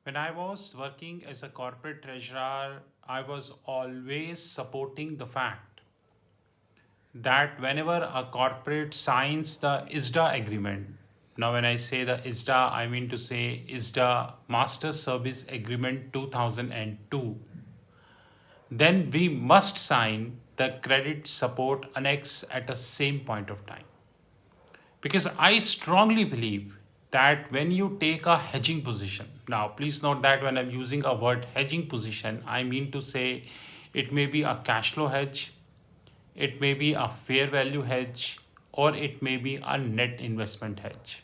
When I was working as a corporate treasurer, I was always supporting the fact that whenever a corporate signs the ISDA agreement, now when I say the ISDA, I mean to say ISDA Master Service Agreement 2002, then we must sign the credit support annex at the same point of time. Because I strongly believe that when you take a hedging position, now please note that when I'm using a word hedging position, I mean to say it may be a cash flow hedge, it may be a fair value hedge, or it may be a net investment hedge.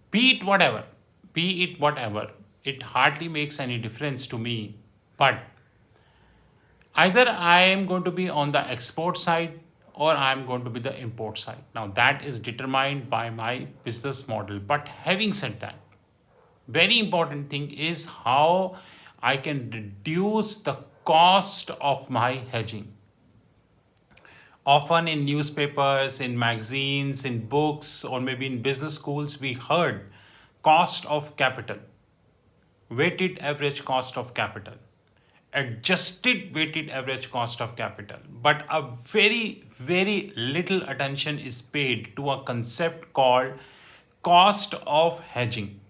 Be it whatever, be it whatever, it hardly makes any difference to me. But either I am going to be on the export side or I am going to be the import side. Now that is determined by my business model. But having said that, very important thing is how I can reduce the cost of my hedging. Often in newspapers, in magazines, in books, or maybe in business schools, we heard cost of capital, weighted average cost of capital, adjusted weighted average cost of capital. But a very, very little attention is paid to a concept called cost of hedging.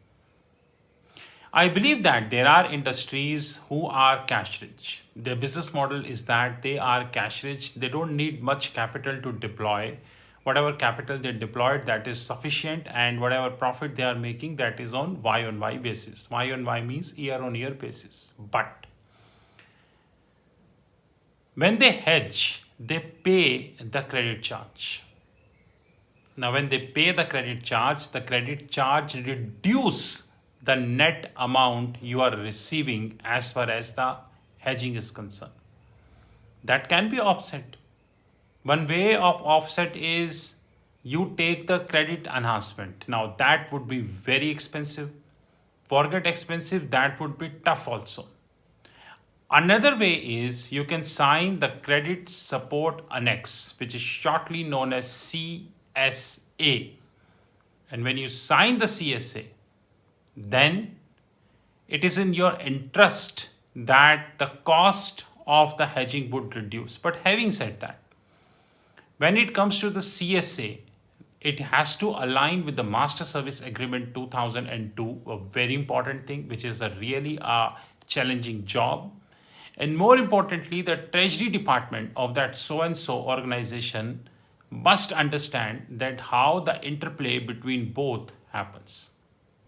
I believe that there are industries who are cash rich. Their business model is that they are cash rich. They don't need much capital to deploy. Whatever capital they deployed, that is sufficient, and whatever profit they are making, that is on Y basis. Y on Y means year on year basis. But when they hedge, they pay the credit charge. Now, when they pay the credit charge reduce the net amount you are receiving as far as the hedging is concerned. That can be offset. One way of offset is you take the credit enhancement. Now, that would be very expensive. Forget expensive, that would be tough also. Another way is you can sign the credit support annex, which is shortly known as CSA. And when you sign the CSA, then it is in your interest that the cost of the hedging would reduce. But having said that, when it comes to the CSA, it has to align with the Master Service Agreement 2002, a very important thing, which is really a challenging job. And more importantly, the Treasury Department of that so and so organization must understand that how the interplay between both happens.